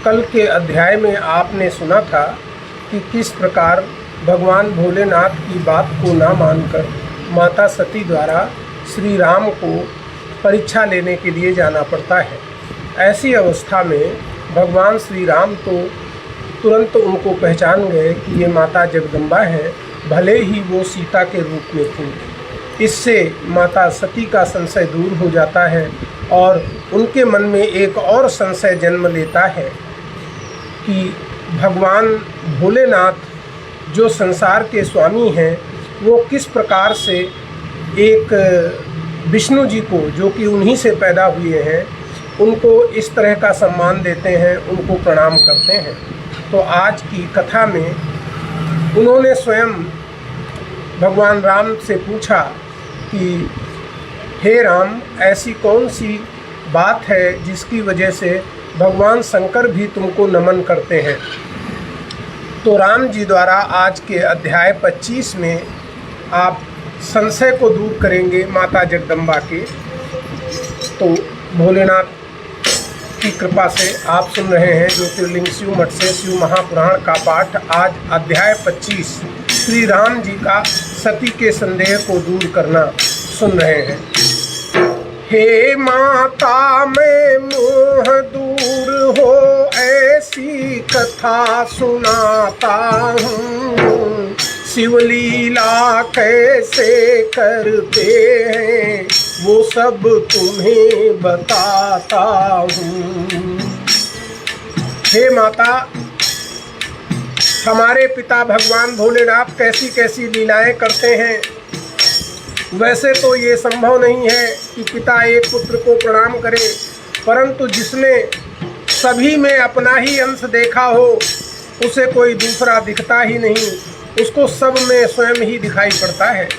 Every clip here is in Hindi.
कल के अध्याय में आपने सुना था कि किस प्रकार भगवान भोलेनाथ की बात को ना मानकर माता सती द्वारा श्री राम को परीक्षा लेने के लिए जाना पड़ता है। ऐसी अवस्था में भगवान श्री राम तो तुरंत उनको पहचान गए कि ये माता जगदम्बा है, भले ही वो सीता के रूप में थी। इससे माता सती का संशय दूर हो जाता है और उनके मन में एक और संशय जन्म लेता है कि भगवान भोलेनाथ जो संसार के स्वामी हैं, वो किस प्रकार से एक विष्णु जी को, जो कि उन्हीं से पैदा हुए हैं, उनको इस तरह का सम्मान देते हैं, उनको प्रणाम करते हैं। तो आज की कथा में उन्होंने स्वयं भगवान राम से पूछा कि हे राम, ऐसी कौन सी बात है जिसकी वजह से भगवान शंकर भी तुमको नमन करते हैं। तो राम जी द्वारा आज के अध्याय 25 में आप संशय को दूर करेंगे माता जगदम्बा के। तो भोलेनाथ की कृपा से आप सुन रहे हैं ज्योतिर्लिंग शिव मठ से शिव महापुराण का पाठ। आज अध्याय 25 श्री राम जी का सती के संदेह को दूर करना सुन रहे हैं। हे माता मैं मोह दूर हो ऐसी कथा सुनाता हूँ, शिवलीला कैसे करते हैं वो सब तुम्हें बताता हूँ। हे माता, हमारे पिता भगवान भोलेनाथ कैसी कैसी लीलाएं करते हैं। वैसे तो ये संभव नहीं है कि पिता एक पुत्र को प्रणाम करे, परंतु जिसने सभी में अपना ही अंश देखा हो उसे कोई दूसरा दिखता ही नहीं, उसको सब में स्वयं ही दिखाई पड़ता है।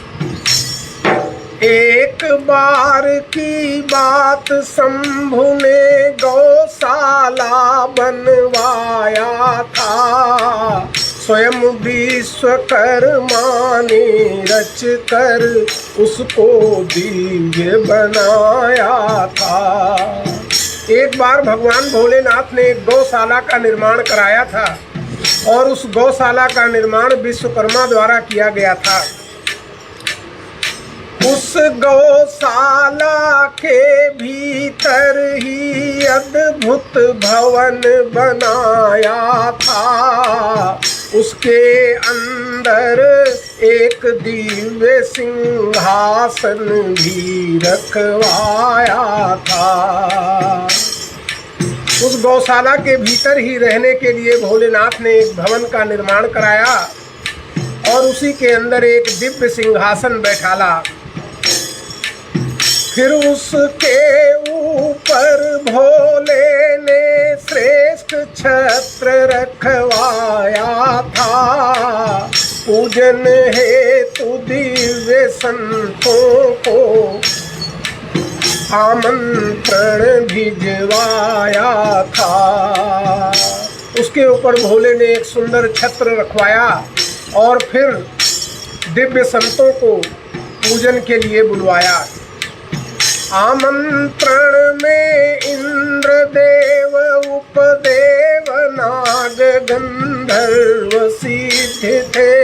एक बार की बात शंभु ने गौशाला बनवाया था, स्वयं विश्वकर्मा ने रच कर उसको दिव्य बनाया था। एक बार भगवान भोलेनाथ ने एक गौशाला का निर्माण कराया था और उस गौशाला का निर्माण विश्वकर्मा द्वारा किया गया था। उस गौशाला के भीतर ही अद्भुत भवन बनाया था, उसके अंदर एक दिव्य सिंहासन भी रखवाया था। उस गौशाला के भीतर ही रहने के लिए भोलेनाथ ने एक भवन का निर्माण कराया और उसी के अंदर एक दिव्य सिंहासन बैठाला। फिर उसके ऊपर भोले ने श्रेष्ठ छत्र रखवाया था, पूजन हेतु दिव्य संतों को आमंत्रण भिजवाया था। उसके ऊपर भोले ने एक सुंदर छत्र रखवाया और फिर दिव्य संतों को पूजन के लिए बुलवाया। आमंत्रण में इंद्रदेव, उपदेव, नाग, गंधर्व सिद्ध थे,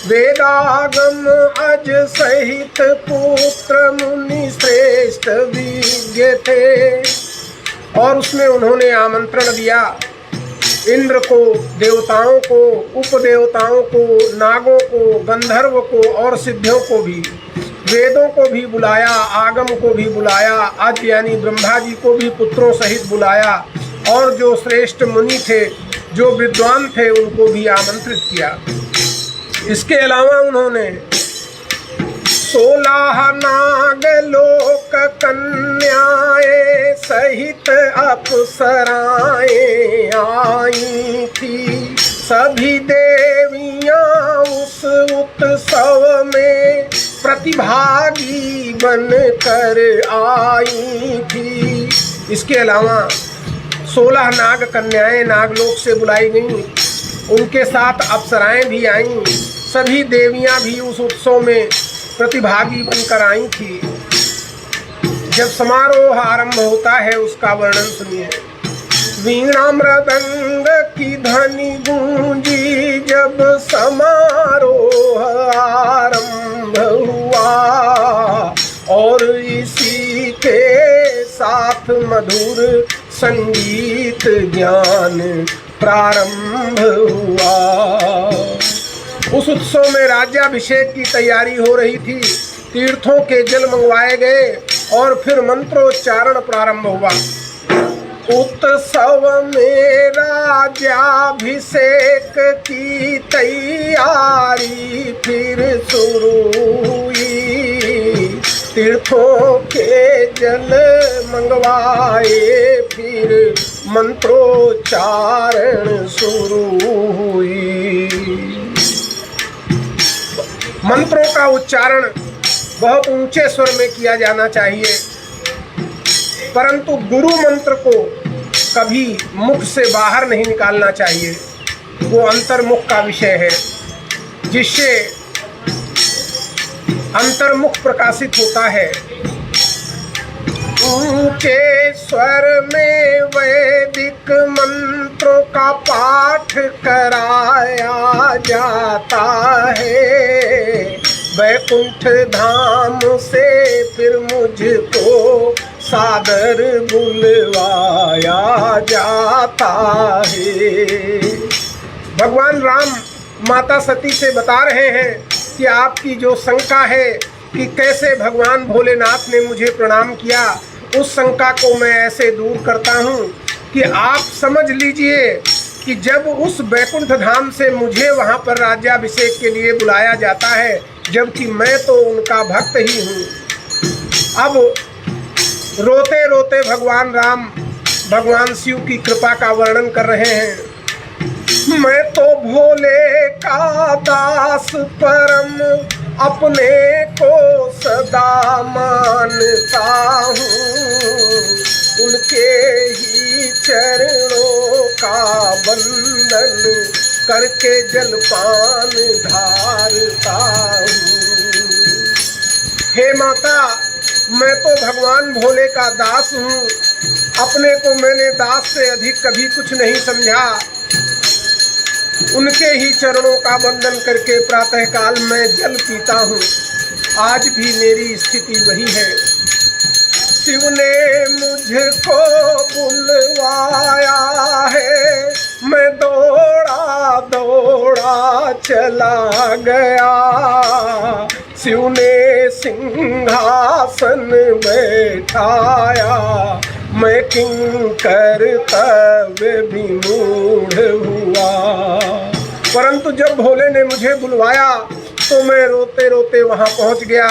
वेदागम अज सहित पुत्र मुनि श्रेष्ठ विज्ञ थे। और उसमें उन्होंने आमंत्रण दिया इंद्र को, देवताओं को, उपदेवताओं को, नागों को, गंधर्व को और सिद्धों को भी, वेदों को भी बुलाया, आगम को भी बुलाया, अज यानी ब्रह्मा जी को भी पुत्रों सहित बुलाया और जो श्रेष्ठ मुनि थे, जो विद्वान थे, उनको भी आमंत्रित किया। इसके अलावा उन्होंने 16 नागलोक कन्याएं सहित अप्सराएं आई थी। सभी देवियां उस उत्सव में प्रतिभागी बनकर आई थी। इसके अलावा 16 नाग कन्याएं नागलोक से बुलाई गईं, उनके साथ अप्सराएं भी आईं। सभी देवियां भी उस उत्सव में प्रतिभागी बनकर आई थी। जब समारोह आरंभ होता है उसका वर्णन सुनिए। वीणा मृदंग की ध्वनि गूंजी जब समारोह आरंभ हुआ और इसी के साथ मधुर संगीत ज्ञान प्रारंभ हुआ। उस उत्सव में राज्याभिषेक की तैयारी हो रही थी। तीर्थों के जल मंगवाए गए और फिर मंत्रोच्चारण प्रारंभ हुआ। उत्सव में राज्याभिषेक की तैयारी फिर शुरू हुई। तीर्थों के जल मंगवाए फिर मंत्रोच्चारण शुरू हुई। मंत्रों का उच्चारण बहुत ऊंचे स्वर में किया जाना चाहिए, परंतु गुरु मंत्र को कभी मुख से बाहर नहीं निकालना चाहिए। वो अंतर्मुख का विषय है, जिससे अंतर्मुख प्रकाशित होता है। ऊंचे स्वर में वैदिक मंत्रों का पाठ कराया जाता है। वैकुंठ धाम से फिर मुझको सादर बुलवाया जाता है। भगवान राम माता सती से बता रहे हैं कि आपकी जो शंका है कि कैसे भगवान भोलेनाथ ने मुझे प्रणाम किया, उस शंका को मैं ऐसे दूर करता हूँ कि आप समझ लीजिए कि जब उस वैकुंठ धाम से मुझे वहाँ पर राज्याभिषेक के लिए बुलाया जाता है, जबकि मैं तो उनका भक्त ही हूँ। अब रोते रोते भगवान राम भगवान शिव की कृपा का वर्णन कर रहे हैं। मैं तो भोले का दास परम अपने को सदा मानता हूँ। उनके ही चरणों का बंधन करके जलपान धारता हूँ। हे माता, मैं तो भगवान भोले का दास हूँ। अपने को मैंने दास से अधिक कभी कुछ नहीं समझा। उनके ही चरणों का बंधन करके प्रातःकाल मैं जल पीता हूँ। आज भी मेरी स्थिति वही है। शिव ने मुझको बुलवाया है, मैं दौड़ा दौड़ा चला गया। शिव ने सिंहासन बैठाया, मैं किंकर तब विमूढ़ हुआ। परंतु जब भोले ने मुझे बुलवाया तो मैं रोते रोते वहां पहुंच गया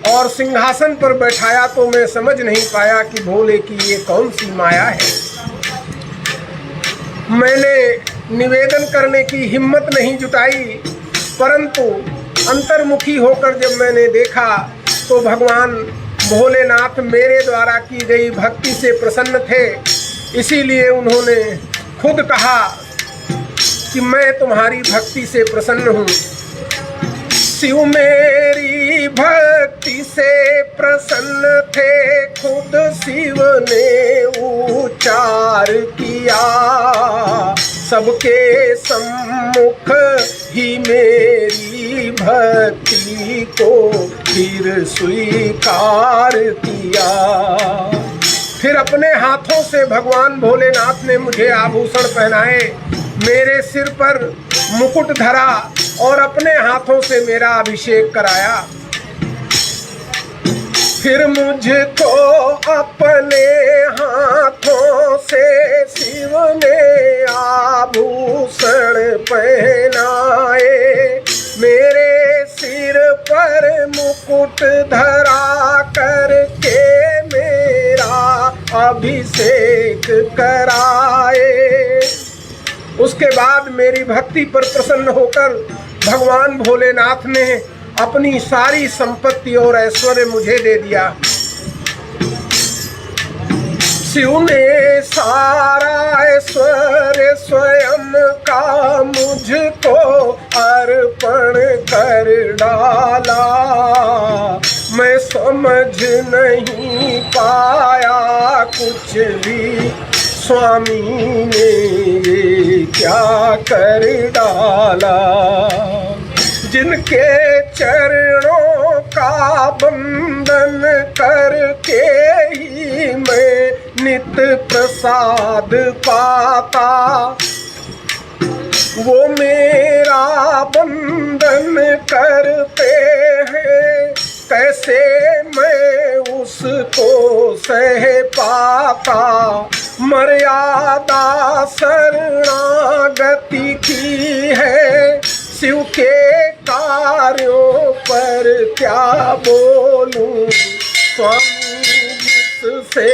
और सिंहासन पर बैठाया तो मैं समझ नहीं पाया कि भोले की ये कौन सी माया है। मैंने निवेदन करने की हिम्मत नहीं जुटाई, परंतु अंतर्मुखी होकर जब मैंने देखा तो भगवान भोलेनाथ मेरे द्वारा की गई भक्ति से प्रसन्न थे। इसीलिए उन्होंने खुद कहा कि मैं तुम्हारी भक्ति से प्रसन्न हूँ। शिव मेरी भक्ति से प्रसन्न थे, खुद शिव ने उच्चार किया। सबके सम्मुख ही मेरी भक्ति को फिर स्वीकार किया। फिर अपने हाथों से भगवान भोलेनाथ ने मुझे आभूषण पहनाए, मेरे सिर पर मुकुट धरा और अपने हाथों से मेरा अभिषेक कराया। फिर मुझको अपने हाथों से शिव ने आभूषण पहनाए, मेरे सिर पर मुकुट धरा करके मेरा अभिषेक कराए। उसके बाद मेरी भक्ति पर प्रसन्न होकर भगवान भोलेनाथ ने अपनी सारी संपत्ति और ऐश्वर्य मुझे दे दिया। शिव ने सारा ऐश्वर्य स्वयं का मुझको अर्पण कर डाला। मैं समझ नहीं पाया कुछ भी, स्वामी ने ये क्या कर डाला। जिनके चरणों का बंधन करके ही मैं नित प्रसाद पाता, वो मेरा बंधन करते हैं, कैसे मैं उसको सह पाता। मर्यादा शरणागति की है, शिव के कार्यों पर क्या बोलूं। स्वामी जिससे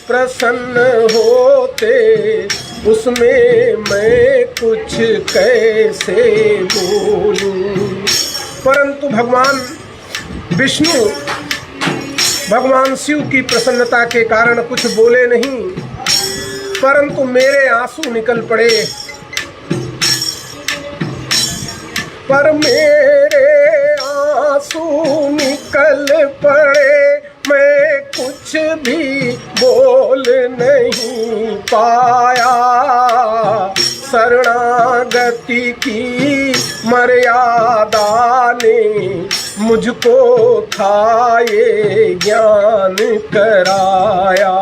प्रसन्न होते, उसमें मैं कुछ कैसे बोलूं। परंतु भगवान विष्णु भगवान शिव की प्रसन्नता के कारण कुछ बोले नहीं, परंतु मेरे आंसू निकल पड़े। पर मेरे आंसू निकल पड़े, मैं कुछ भी बोल नहीं पाया। शरणागति की मर्यादा ने मुझको था ये ज्ञान कराया।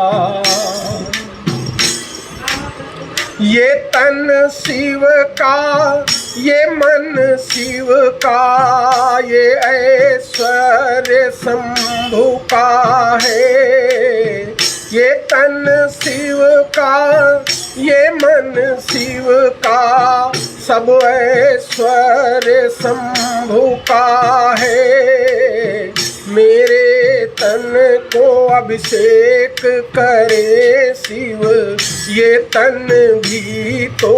ये तन शिव का, ये मन शिव का, ये ऐश्वर्य शंभु का है। ये तन शिव का, ये मन शिव का, सब ऐश्वर्य शंभु का है। मेरे तन को अभिषेक करे शिव, ये तन भी तो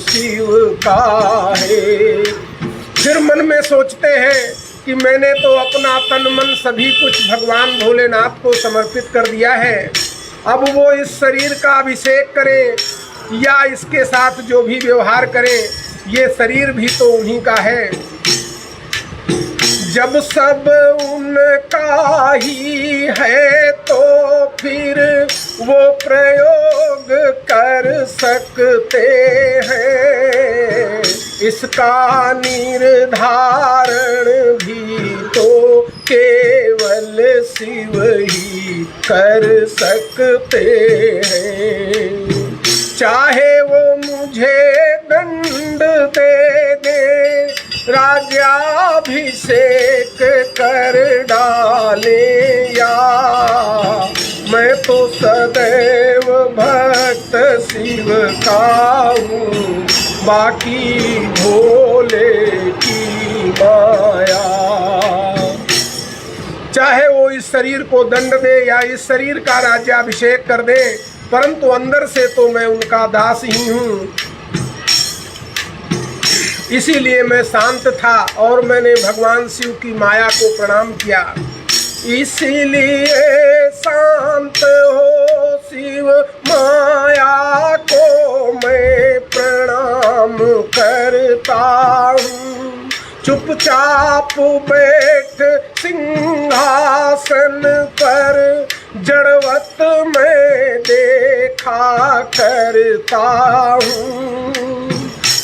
शिव का है। फिर मन में सोचते हैं कि मैंने तो अपना तन मन सभी कुछ भगवान भोलेनाथ को समर्पित कर दिया है, अब वो इस शरीर का अभिषेक करें या इसके साथ जो भी व्यवहार करें, ये शरीर भी तो उन्हीं का है। जब सब उनका ही है तो फिर वो प्रयोग कर सकते हैं। इसका निर्धारण भी तो केवल शिव ही कर सकते हैं। चाहे वो मुझे दंड दे दे, राज्याभिषेक कर डाले, या मैं तो सदैव भक्त शिव का हूँ, बाकी भोले की माया। चाहे वो इस शरीर को दंड दे या इस शरीर का राज्याभिषेक कर दे, परंतु अंदर से तो मैं उनका दास ही हूँ। इसीलिए मैं शांत था और मैंने भगवान शिव की माया को प्रणाम किया। इसीलिए शांत हो शिव माया को मैं प्रणाम करता हूँ। चुपचाप बैठ सिंहासन पर जड़वत में देखा करता हूँ।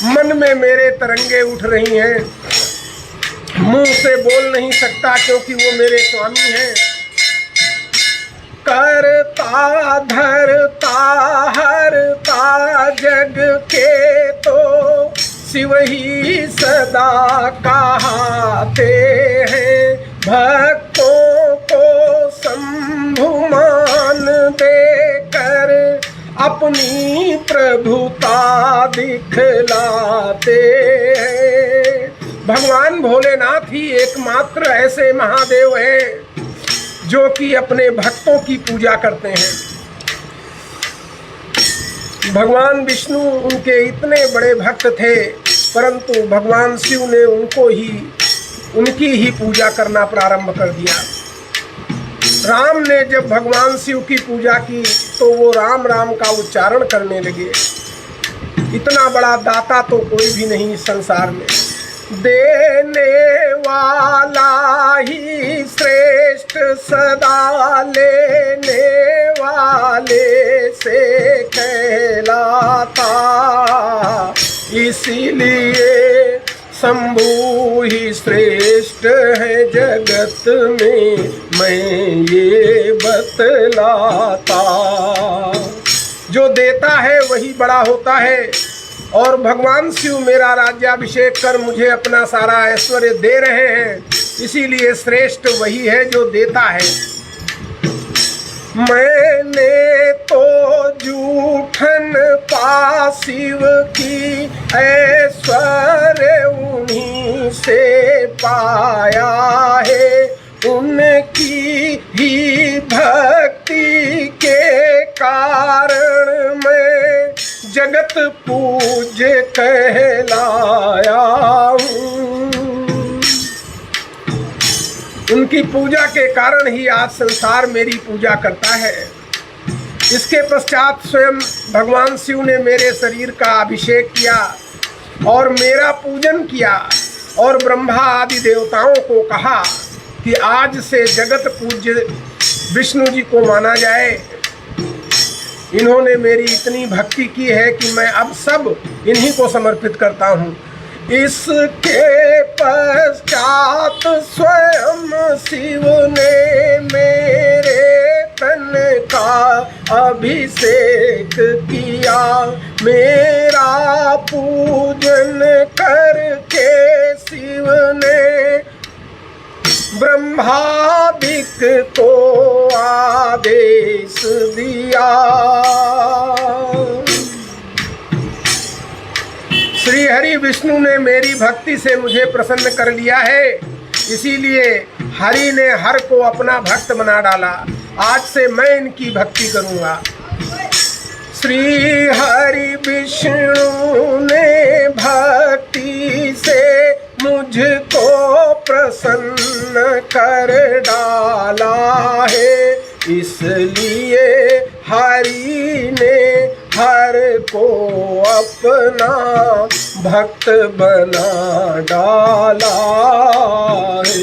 मन में मेरे तरंगे उठ रही हैं, मुंह से बोल नहीं सकता क्योंकि वो मेरे स्वामी हैं। करता धरता हरता जग के तो शिव ही सदा कहते हैं। भक्तों को शंभु मान देकर अपनी प्रभुता दिखलाते हैं। भगवान भोलेनाथ ही एकमात्र ऐसे महादेव हैं जो कि अपने भक्तों की पूजा करते हैं। भगवान विष्णु उनके इतने बड़े भक्त थे, परंतु भगवान शिव ने उनकी ही पूजा करना प्रारंभ कर दिया। राम ने जब भगवान शिव की पूजा की तो वो राम राम का उच्चारण करने लगे। इतना बड़ा दाता तो कोई भी नहीं इस संसार में। देने वाला ही श्रेष्ठ, सदा लेने वाले से कहलाता। इसीलिए शंभु ही श्रेष्ठ है जगत में, मैं ये बतलाता। जो देता है वही बड़ा होता है, और भगवान शिव मेरा राज्याभिषेक कर मुझे अपना सारा ऐश्वर्य दे रहे हैं, इसीलिए श्रेष्ठ वही है जो देता है। मैंने तो जूठन पा शिव की, ऐश्वर्य उन्हीं से पाया है। उनकी ही भक्ति के कारण मैं जगत पूज्य कहलाया हूँ। उनकी पूजा के कारण ही आज संसार मेरी पूजा करता है। इसके पश्चात स्वयं भगवान शिव ने मेरे शरीर का अभिषेक किया और मेरा पूजन किया, और ब्रह्मा आदि देवताओं को कहा कि आज से जगत पूज्य विष्णु जी को माना जाए। इन्होंने मेरी इतनी भक्ति की है कि मैं अब सब इन्हीं को समर्पित करता हूँ। इसके पश्चात स्वयं शिव ने मेरे तन का अभिषेक किया। मेरा पूजन करके शिव ने ब्रह्मादिक को आदेश दिया। श्री हरि विष्णु ने मेरी भक्ति से मुझे प्रसन्न कर लिया है, इसीलिए हरि ने हर को अपना भक्त बना डाला। आज से मैं इनकी भक्ति करूंगा। श्री हरि विष्णु ने भक्ति से मुझको प्रसन्न कर डाला है, इसलिए हरि ने हर को अपना भक्त बना डाला है।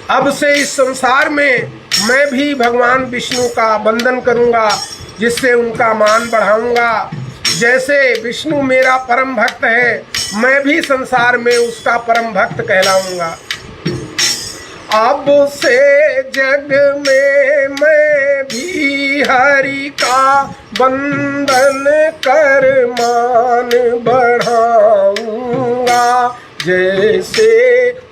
अब से इस संसार में मैं भी भगवान विष्णु का वंदन करूंगा, जिससे उनका मान बढ़ाऊंगा। जैसे विष्णु मेरा परम भक्त है, मैं भी संसार में उसका परम भक्त कहलाऊंगा। अब से जग में मैं भी हरि का वंदन कर मान बढ़ाऊंगा। जैसे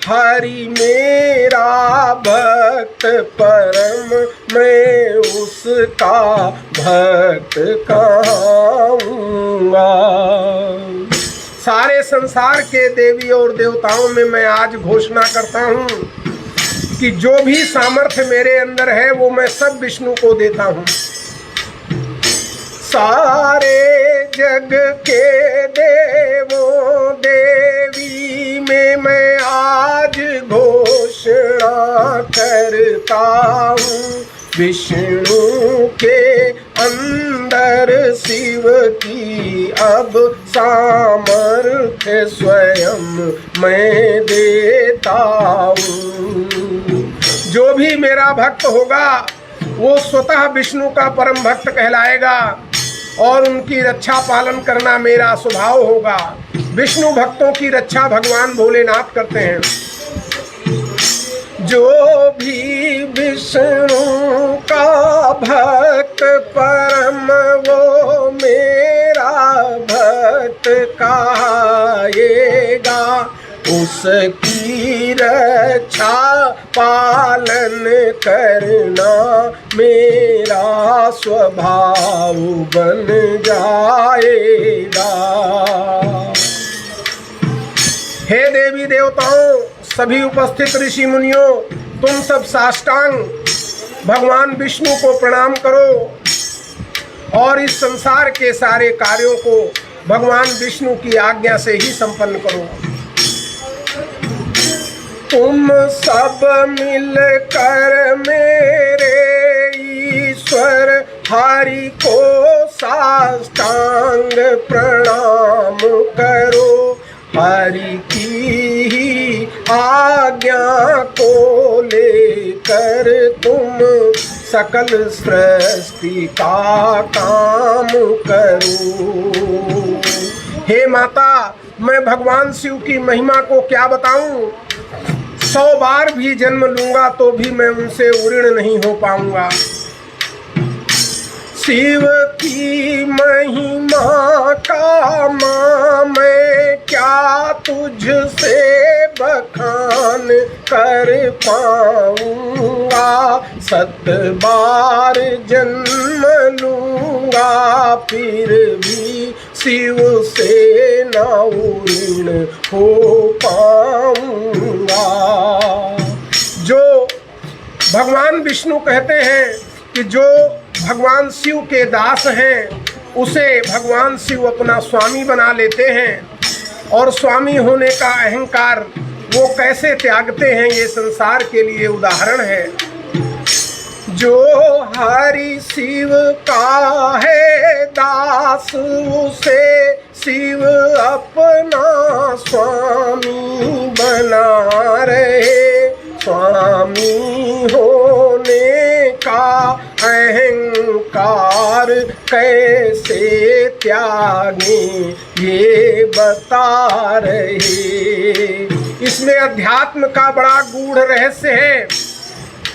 हरि मेरा भक्त परम, मैं उसका भक्त कहूँगा। सारे संसार के देवी और देवताओं में मैं आज घोषणा करता हूँ कि जो भी सामर्थ्य मेरे अंदर है वो मैं सब विष्णु को देता हूँ। सारे जग के देवों देवी में मैं आज घोषणा करता हूँ, विष्णु के अंदर शिव की अब सामर्थ्य स्वयं मैं देता हूँ। जो भी मेरा भक्त होगा वो स्वतः विष्णु का परम भक्त कहलाएगा, और उनकी रक्षा पालन करना मेरा स्वभाव होगा। विष्णु भक्तों की रक्षा भगवान भोलेनाथ करते हैं। जो भी विष्णु का भक्त परम, वो मेरा भक्त कहाएगा। उसकी रक्षा पालन करना मेरा स्वभाव बन जाएगा। हे देवी देवताओं, सभी उपस्थित ऋषि मुनियों, तुम सब साष्टांग भगवान विष्णु को प्रणाम करो और इस संसार के सारे कार्यों को भगवान विष्णु की आज्ञा से ही संपन्न करो। तुम सब मिलकर मेरे ईश्वर हरि को साष्टांग प्रणाम करो। हरि की ही आज्ञा को लेकर तुम सकल सृष्टि का काम करो। हे माता, मैं भगवान शिव की महिमा को क्या बताऊं? 100 बार भी जन्म लूंगा तो भी मैं उनसे ऋणी नहीं हो पाऊंगा। शिव की महिमा का मैं क्या तुझसे बखान कर पाऊंगा। 7 बार जन्म लूंगा फिर भी शिव से ना ऋण हो पाऊंगा। जो भगवान विष्णु कहते हैं कि जो भगवान शिव के दास हैं उसे भगवान शिव अपना स्वामी बना लेते हैं, और स्वामी होने का अहंकार वो कैसे त्यागते हैं ये संसार के लिए उदाहरण है। जो हरि शिव का है दास उसे शिव अपना स्वामी बना रहे। स्वामी होने का अहंकार कैसे त्यागें ये बता रहे। इसमें अध्यात्म का बड़ा गूढ़ रहस्य है।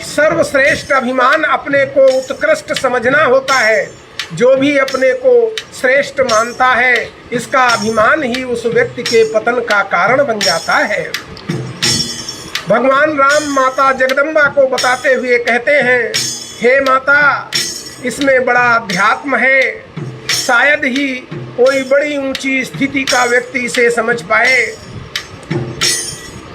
सर्वश्रेष्ठ अभिमान अपने को उत्कृष्ट समझना होता है। जो भी अपने को श्रेष्ठ मानता है इसका अभिमान ही उस व्यक्ति के पतन का कारण बन जाता है। भगवान राम माता जगदम्बा को बताते हुए कहते हैं, हे माता, इसमें बड़ा अध्यात्म है। शायद ही कोई बड़ी ऊंची स्थिति का व्यक्ति इसे समझ पाए।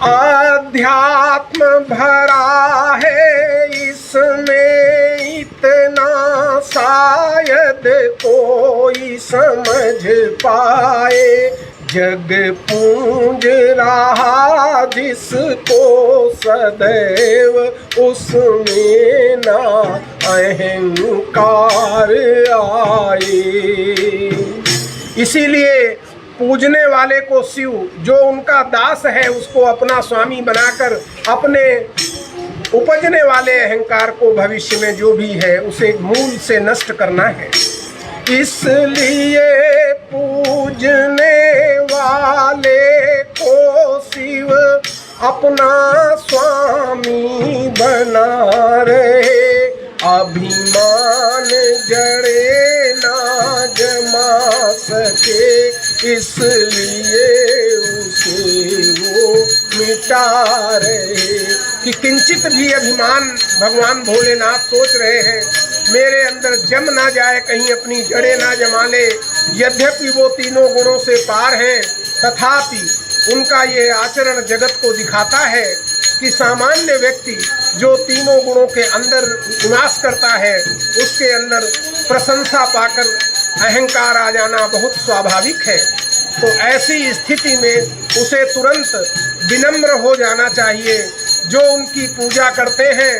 अध्यात्म भरा है इसमें इतना शायद कोई समझ पाए। जग पूज रहा जिसको सदैव उसमें ना अहंकार आए। इसीलिए पूजने वाले को शिव, जो उनका दास है, उसको अपना स्वामी बनाकर अपने उपजने वाले अहंकार को भविष्य में जो भी है उसे मूल से नष्ट करना है। इसलिए पूजने वाले को शिव अपना स्वामी बना रहे। अभिमान जड़े ना जमा सके इसलिए उसे वो मिटा रहे। कि किंचित भी अभिमान भगवान भोलेनाथ सोच रहे हैं मेरे अंदर जम ना जाए, कहीं अपनी जड़ें ना जमा ले। यद्यपि वो तीनों गुणों से पार हैं, तथापि उनका ये आचरण जगत को दिखाता है कि सामान्य व्यक्ति जो तीनों गुणों के अंदर निवास करता है उसके अंदर प्रशंसा पाकर अहंकार आ जाना बहुत स्वाभाविक है। तो ऐसी स्थिति में उसे तुरंत विनम्र हो जाना चाहिए। जो उनकी पूजा करते हैं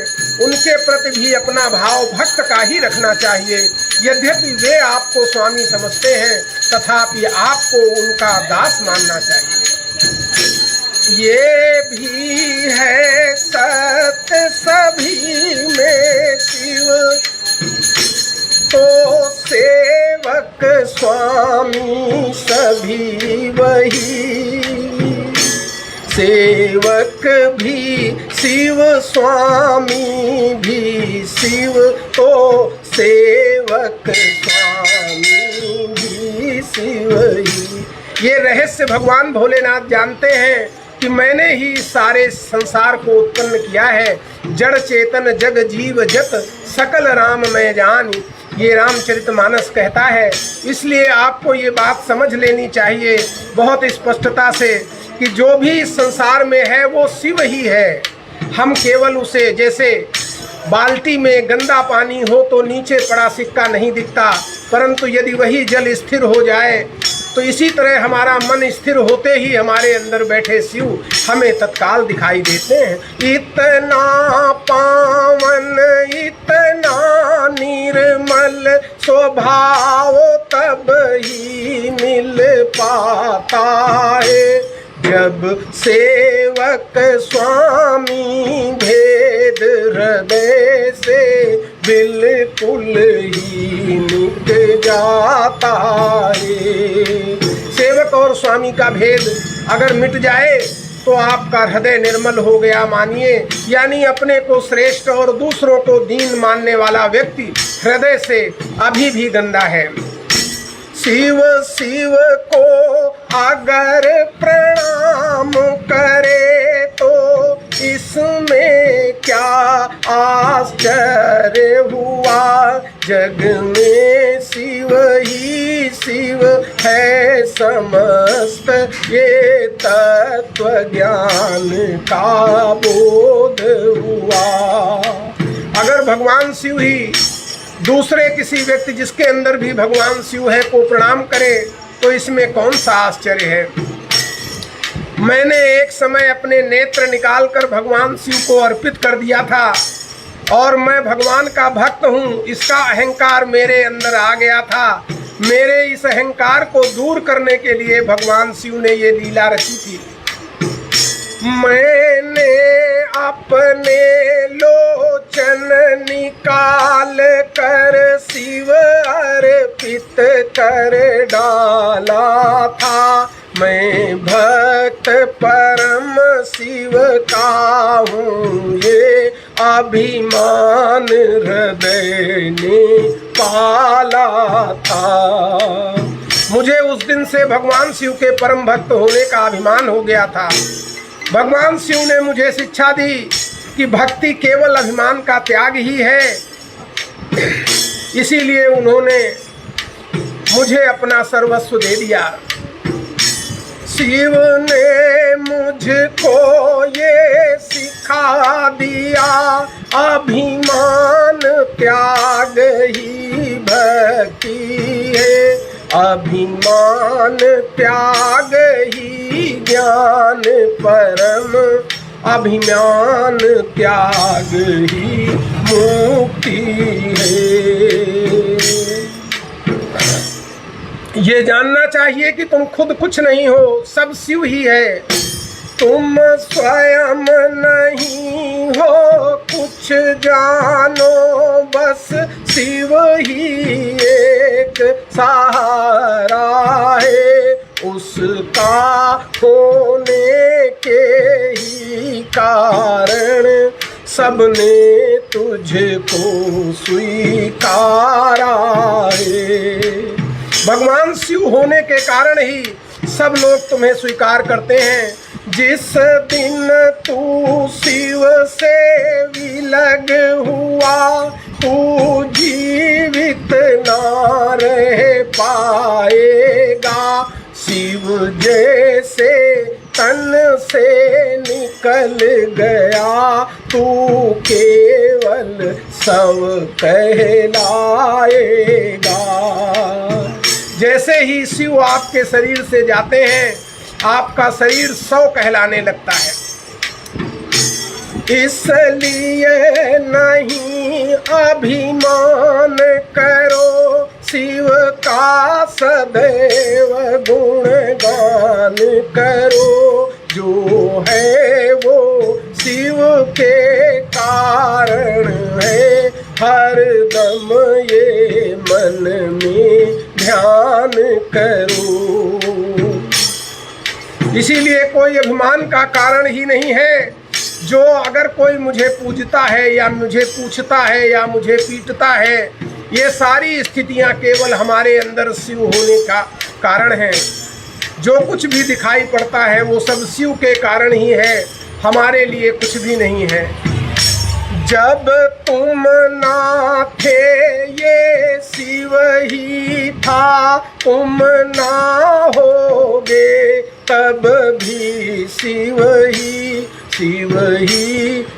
उनके प्रति भी अपना भाव भक्त का ही रखना चाहिए। यद्यपि वे आपको स्वामी समझते हैं तथापि आपको उनका दास मानना चाहिए। ये भी है सत्य सभी में शिव तो सेवक स्वामी सभी वही। सेवक भी शिव स्वामी भी शिव तो सेवक स्वामी भी शिव ही। ये रहस्य भगवान भोलेनाथ जानते हैं कि मैंने ही सारे संसार को उत्पन्न किया है। जड़ चेतन जग जीव जत सकल राम मैं जानी, ये रामचरितमानस कहता है। इसलिए आपको ये बात समझ लेनी चाहिए बहुत स्पष्टता से कि जो भी इस संसार में है वो शिव ही है। हम केवल उसे, जैसे बाल्टी में गंदा पानी हो तो नीचे पड़ा सिक्का नहीं दिखता, परंतु यदि वही जल स्थिर हो जाए तो इसी तरह हमारा मन स्थिर होते ही हमारे अंदर बैठे शिव हमें तत्काल दिखाई देते हैं। इतना पावन इतना निर्मल स्वभाव तब ही मिल पाता है। जब सेवक स्वामी भेद हृदय से बिल्कुल ही मिट जाता है। सेवक और स्वामी का भेद अगर मिट जाए तो आपका हृदय निर्मल हो गया मानिए। यानी अपने को श्रेष्ठ और दूसरों को दीन मानने वाला व्यक्ति हृदय से अभी भी गंदा है। शिव शिव को अगर प्रणाम करे तो इसमें क्या आश्चर्य हुआ। जग में शिव ही शिव है समस्त, ये तत्व ज्ञान का बोध हुआ। अगर भगवान शिव ही दूसरे किसी व्यक्ति जिसके अंदर भी भगवान शिव है को प्रणाम करे तो इसमें कौन सा आश्चर्य है। मैंने एक समय अपने नेत्र निकालकर भगवान शिव को अर्पित कर दिया था और मैं भगवान का भक्त हूँ, इसका अहंकार मेरे अंदर आ गया था। मेरे इस अहंकार को दूर करने के लिए भगवान शिव ने ये लीला रची थी। मैंने अपने लोचन निकाल कर शिव अर्पित कर डाला था। मैं भक्त परम शिव का हूँ, ये अभिमान हृदय ने पाला था। मुझे उस दिन से भगवान शिव के परम भक्त होने का अभिमान हो गया था। भगवान शिव ने मुझे शिक्षा दी कि भक्ति केवल अभिमान का त्याग ही है। इसीलिए उन्होंने मुझे अपना सर्वस्व दे दिया। शिव ने मुझको ये सिखा दिया, अभिमान त्याग ही भक्ति है। अभिमान त्याग ही ज्ञान परम, अभिमान त्याग ही मुक्ति है। ये जानना चाहिए कि तुम खुद कुछ नहीं हो, सब शिव ही है। तुम स्वयं नहीं हो कुछ जानो, बस शिव ही एक सहारा है। उसका होने के ही कारण सबने तुझको स्वीकारा है। भगवान शिव होने के कारण ही सब लोग तुम्हें स्वीकार करते हैं। जिस दिन तू शिव से विलग हुआ, तू जीवित ना रह पाएगा। शिव जैसे तन से निकल गया, तू केवल सब कहलाएगा। जैसे ही शिव आपके शरीर से जाते हैं, आपका शरीर 100 कहलाने लगता है। इसलिए नहीं अभिमान करो, शिव का सदैव गुणगान करो। जो है वो शिव के कारण है, हर दम ये मन में ध्यान करो। इसीलिए कोई अभिमान का कारण ही नहीं है। जो अगर कोई मुझे पूजता है या मुझे पूछता है या मुझे पीटता है, ये सारी स्थितियां केवल हमारे अंदर शिव होने का कारण है। जो कुछ भी दिखाई पड़ता है वो सब शिव के कारण ही है, हमारे लिए कुछ भी नहीं है। जब तुम ना थे ये शिव ही था, तुम ना होगे तब भी शिव ही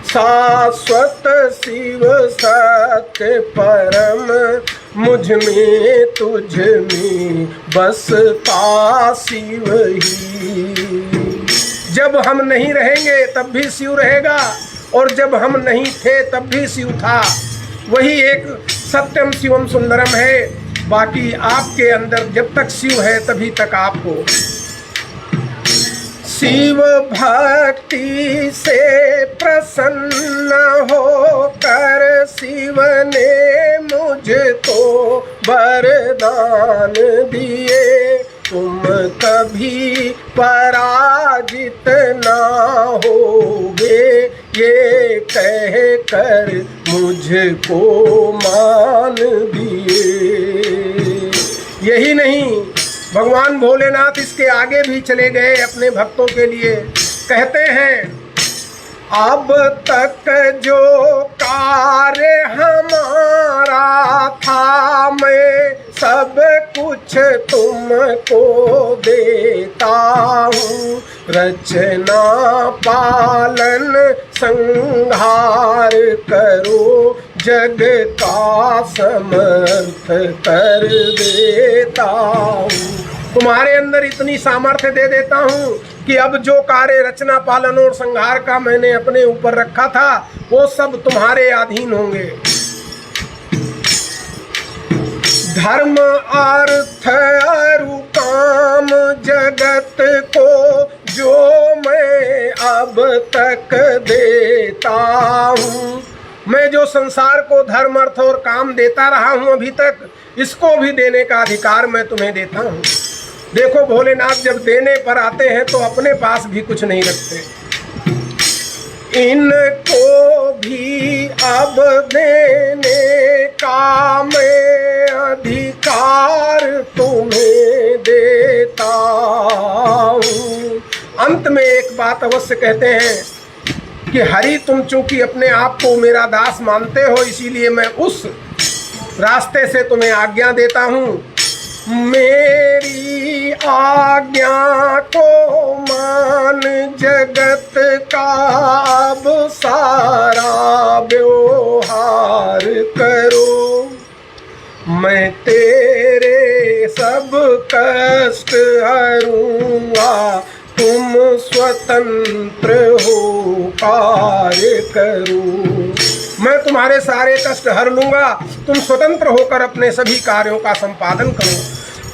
शाश्वत शिव सत्य परम। मुझ में तुझ में बसता शिव ही। जब हम नहीं रहेंगे तब भी शिव रहेगा, और जब हम नहीं थे तब भी शिव था। वही एक सत्यम शिवम सुंदरम है। बाकी आपके अंदर जब तक शिव है तभी तक आप हो। शिव भक्ति से प्रसन्न होकर शिव ने मुझको वरदान दिए, तुम कभी पराजित ना होगे, ये कहकर मुझको मान दिए। यही नहीं, भगवान भोलेनाथ इसके आगे भी चले गए अपने भक्तों के लिए। कहते हैं, अब तक जो कार्य हमारा था, मैं सब कुछ तुमको देता हूँ, रचना पालन संहार करो, जग का समर्थ कर देता हूँ। तुम्हारे अंदर इतनी सामर्थ्य दे देता हूँ कि अब जो कार्य रचना पालन और संहार का मैंने अपने ऊपर रखा था, वो सब तुम्हारे अधीन होंगे। धर्म अर्थ अरु काम जगत को जो मैं अब तक देता हूँ, मैं जो संसार को धर्म अर्थ और काम देता रहा हूँ अभी तक, इसको भी देने का अधिकार मैं तुम्हें देता हूँ। देखो, भोलेनाथ जब देने पर आते हैं तो अपने पास भी कुछ नहीं रखते। इनको भी अब देने का मैं अधिकार तुम्हें देता हूँ। अंत में एक बात अवश्य कहते हैं कि हरि, तुम चूंकि अपने आप को मेरा दास मानते हो, इसीलिए मैं उस रास्ते से तुम्हें आज्ञा देता हूँ। मेरी आज्ञा को मान जगत का अब सारा व्यवहार करो, मैं तेरे सब कष्ट हरूंगा, तुम स्वतंत्र हो कार्य करो। मैं तुम्हारे सारे कष्ट हर लूंगा, तुम स्वतंत्र होकर अपने सभी कार्यों का संपादन करो।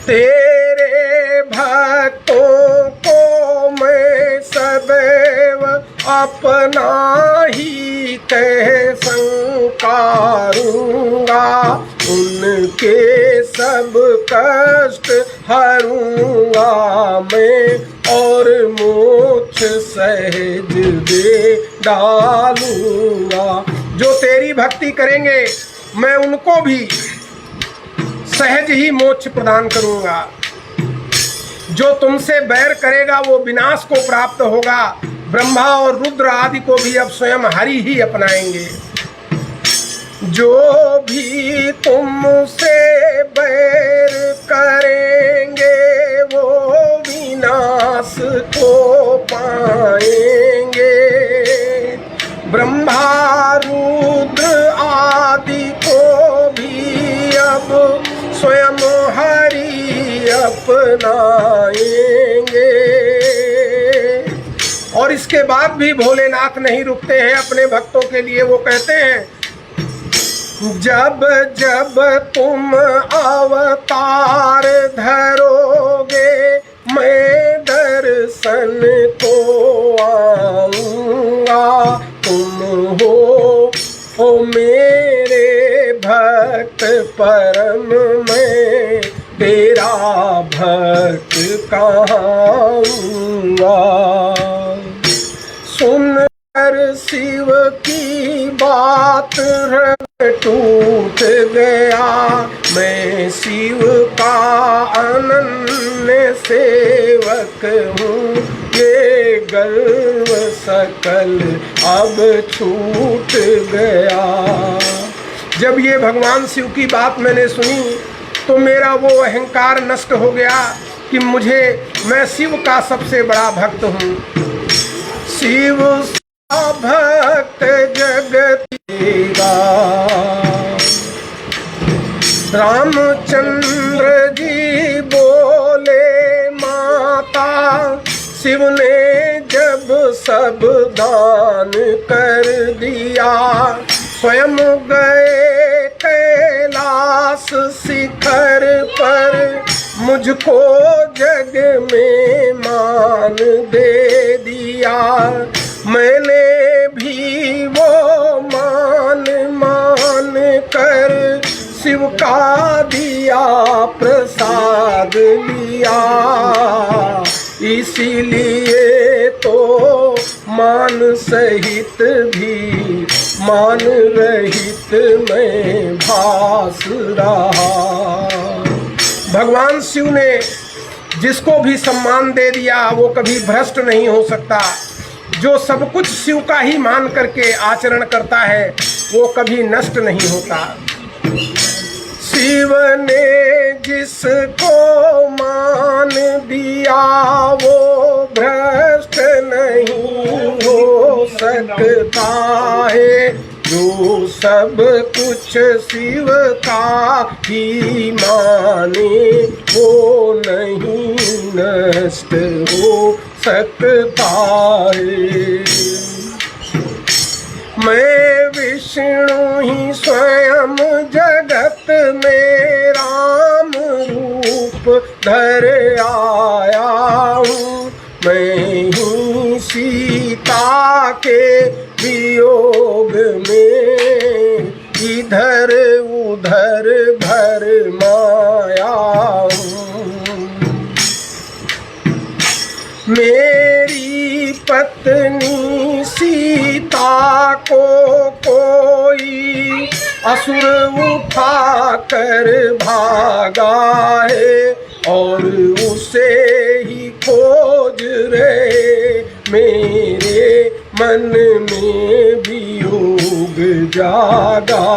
तेरे भक्तों को मैं सदैव अपना ही कह संकारूंगा, उनके सब कष्ट हरूंगा मैं, और मोक्ष सहज दे डालूंगा। जो तेरी भक्ति करेंगे मैं उनको भी सहज ही मोक्ष प्रदान करूंगा। जो तुमसे बैर करेगा वो विनाश को प्राप्त होगा। ब्रह्मा और रुद्र आदि को भी अब स्वयं हरि ही अपनाएंगे। जो भी तुमसे बैर करेंगे वो विनाश को पाएंगे। ब्रह्मा रुद्र आदि को भी अब स्वयं हरि अपनाएंगे। और इसके बाद भी भोलेनाथ नहीं रुकते हैं अपने भक्तों के लिए। वो कहते हैं, जब जब तुम अवतार धरोगे मैं दर्शन को आऊंगा। तुम हो मेरे भक्त परम, मैं तेरा भक्त कहूँगा। सुनकर शिव की बात टूट गया, मैं शिव का अनन्य सेवक हूँ। ये गर्व सकल अब छूट गया। जब ये भगवान शिव की बात मैंने सुनी तो मेरा वो अहंकार नष्ट हो गया कि मैं शिव का सबसे बड़ा भक्त हूँ। शिव का भक्त जगत रामचंद्र जी बोले, माता शिव ने जब सब दान कर दिया, स्वयं गए कैलाश शिखर पर मुझको जग में मान दे दिया, मैंने भी वो मान मान कर शिव का दिया प्रसाद लिया। इसीलिए तो मान सहित भी मान रहित मैं भास रहा। भगवान शिव ने जिसको भी सम्मान दे दिया वो कभी भ्रष्ट नहीं हो सकता। जो सब कुछ शिव का ही मान करके आचरण करता है वो कभी नष्ट नहीं होता। शिव ने जिसको मान दिया वो भ्रष्ट नहीं हो सकता है। जो सब कुछ शिव का ही माने वो नहीं नष्ट हो सकता है। मैं विष्णु ही स्वयं जगत में राम रूप धर आया हूँ। मैं ही सीता के वियोग में इधर उधर भर माया हूँ। मेरी पत्नी सीता को कोई असुर उठा कर भागा है और उसे ही खोज रहे मेरे मन में वियोग जागा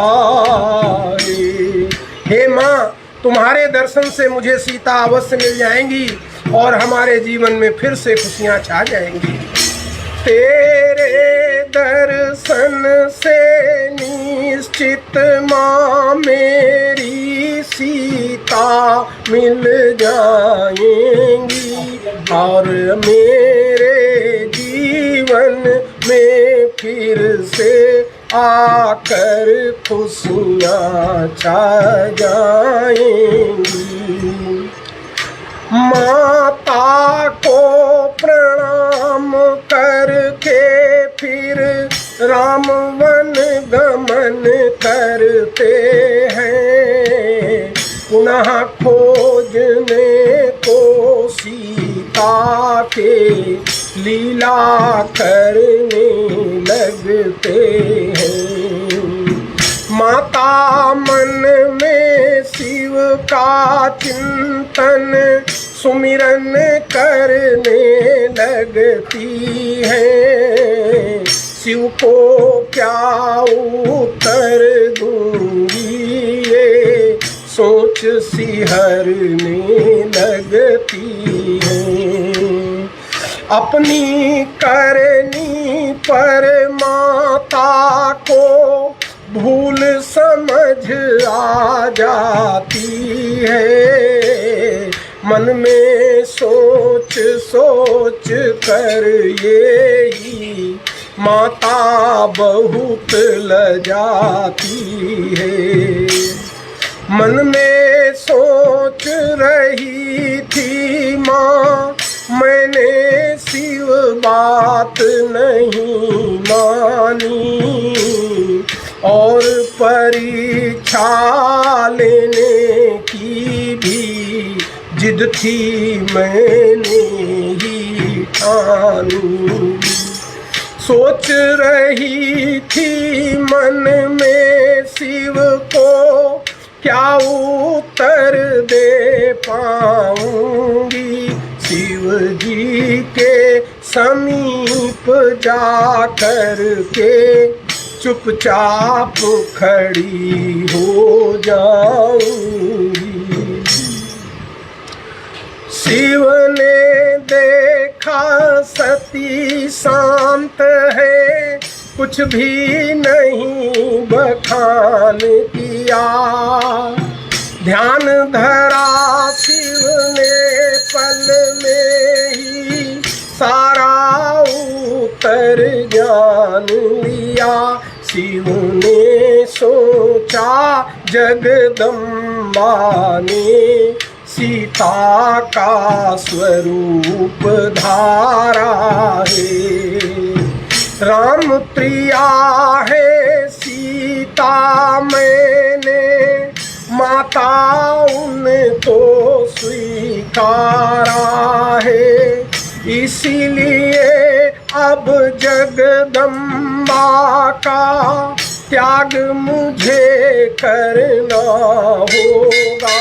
है। हे माँ, तुम्हारे दर्शन से मुझे सीता अवश्य मिल जाएंगी और हमारे जीवन में फिर से खुशियाँ छा जाएंगी। तेरे दर्शन से निश्चित माँ मेरी सीता मिल जाएंगी और मेरे जीवन में फिर से आकर खुशियाँ छा जाएंगी। माता को प्रणाम करके फिर राम वन गमन करते हैं। पुनः खोजने को सीता के लीला करने लगते हैं। माता मन में शिव का चिंतन सुमिरन करने लगती है। शिव को क्या उत्तर दूंगी ये सोच सिहरने लगती है। अपनी करनी पर माता को भूल समझ आ जाती है। मन में सोच सोच कर ये ही माता बहुत लजाती है। मन में सोच रही थी माँ मैंने शिव बात नहीं मानी और परीक्षा लेने की भी जिद थी मैंने ही ठानी। सोच रही थी मन में शिव को क्या उत्तर दे पाऊंगी। शिव जी के समीप जा कर के चुपचाप खड़ी हो जाऊंगी। शिव ने देखा सती शांत है, कुछ भी नहीं बखान किया। ध्यान धरा शिव ने पल में ही सारा उत्तर जान लिया। शिव ने सोचा जगदम्बा ने सीता का स्वरूप धारा है। राम प्रिया है सीता मैंने माता उनको स्वीकारा है। इसीलिए अब जगदम्बा का त्याग मुझे करना होगा।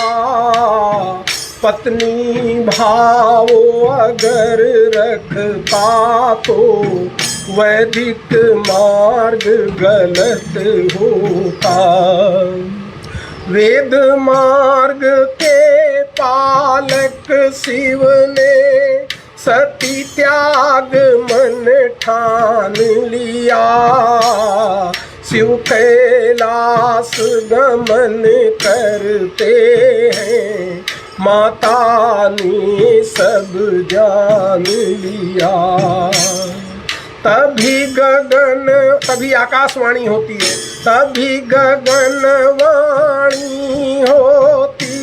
पत्नी भाव अगर रखता तो वैदिक मार्ग गलत होता। वेद मार्ग के पालक शिव ने सती त्याग मन ठान लिया। शिव कैलाश गमन करते हैं माता ने सब जान लिया। तभी आकाशवाणी होती है, तभी गगनवाणी होती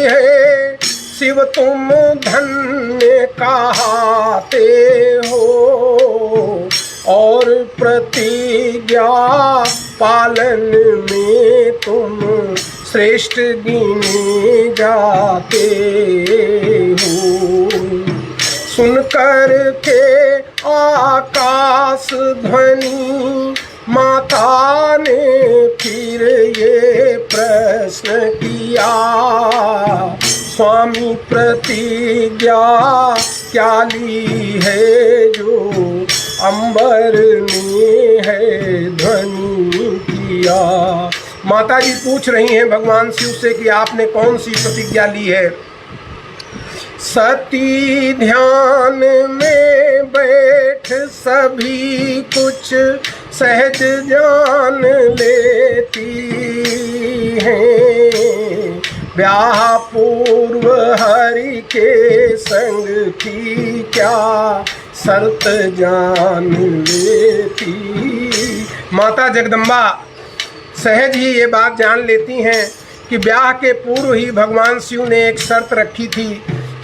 है। शिव तुम धन्य कहाते हो और प्रतिज्ञा पालन में तुम श्रेष्ठ गिने जाते हो। सुनकर के आकाश ध्वनि माता ने फिर ये प्रश्न किया। स्वामी प्रतिज्ञा क्या ली है जो अंबर ने है ध्वनि किया। माता जी पूछ रही हैं भगवान शिव से कि आपने कौन सी प्रतिज्ञा ली है। सती ध्यान में बैठ सभी कुछ सहज जान लेती हैं। ब्याह पूर्व हरि के संग की क्या शर्त जान लेती। माता जगदम्बा सहज ही ये बात जान लेती हैं कि ब्याह के पूर्व ही भगवान शिव ने एक शर्त रखी थी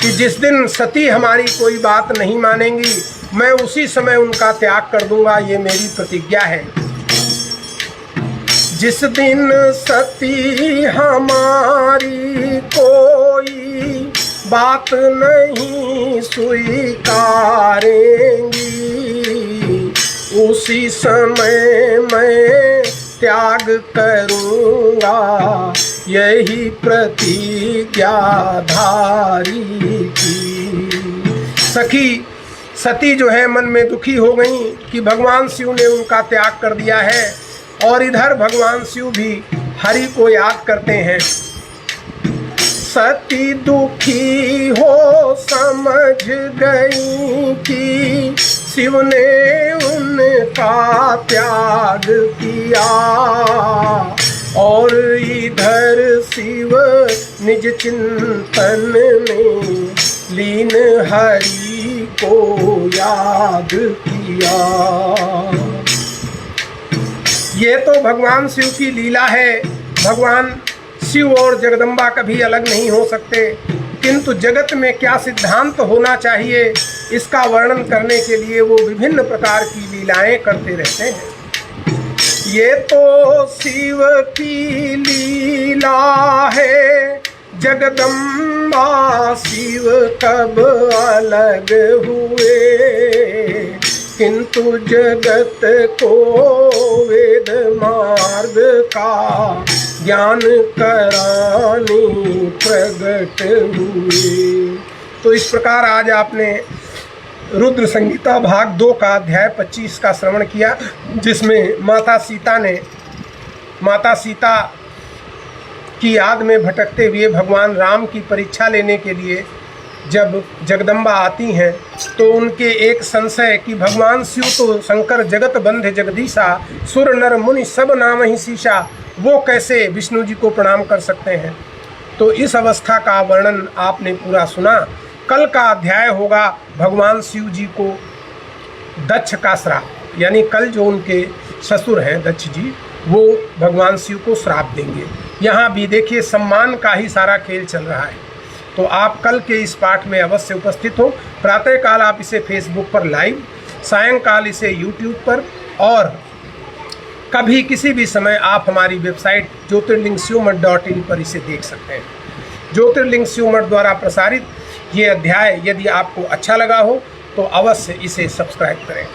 कि जिस दिन सती हमारी कोई बात नहीं मानेंगी मैं उसी समय उनका त्याग कर दूंगा, ये मेरी प्रतिज्ञा है। जिस दिन सती हमारी कोई बात नहीं स्वीकारेंगी उसी समय मैं त्याग करूँगा, यही प्रतिज्ञा धारी थी। सखी सती जो है मन में दुखी हो गई कि भगवान शिव ने उनका त्याग कर दिया है और इधर भगवान शिव भी हरि को याद करते हैं। सती दुखी हो समझ गई कि शिव ने उनका त्याग किया और इधर शिव निज चिंतन में लीन हरि को याद किया। ये तो भगवान शिव की लीला है। भगवान शिव और जगदम्बा कभी अलग नहीं हो सकते, किंतु जगत में क्या सिद्धांत होना चाहिए इसका वर्णन करने के लिए वो विभिन्न प्रकार की लीलाएं करते रहते हैं। ये तो शिव की लीला है, जगदम्बा शिव कब अलग हुए, किंतु जगत को वेद मार्ग का ज्ञान कराने प्रगट हुए। तो इस प्रकार आज आपने रुद्र संगीता भाग 2 का अध्याय 25 का श्रवण किया, जिसमें माता सीता की याद में भटकते हुए भगवान राम की परीक्षा लेने के लिए जब जगदम्बा आती हैं तो उनके एक संशय कि भगवान शिव तो शंकर जगत बंध जगदीशा सुर नर मुनि सब नाम ही शीशा, वो कैसे विष्णु जी को प्रणाम कर सकते हैं। तो इस अवस्था का वर्णन आपने पूरा सुना। कल का अध्याय होगा भगवान शिव जी को दक्ष का श्राप, यानी कल जो उनके ससुर हैं दक्ष जी, वो भगवान शिव को श्राप देंगे। यहाँ भी देखिए सम्मान का ही सारा खेल चल रहा है। तो आप कल के इस पाठ में अवश्य उपस्थित हो। प्रातःकाल आप इसे फेसबुक पर लाइव, सायंकाल इसे यूट्यूब पर, और कभी किसी भी समय आप हमारी वेबसाइट ज्योतिर्लिंगशिवमठ.in पर इसे देख सकते हैं। ज्योतिर्लिंग शिवमठ द्वारा प्रसारित ये अध्याय यदि आपको अच्छा लगा हो तो अवश्य इसे सब्सक्राइब करें।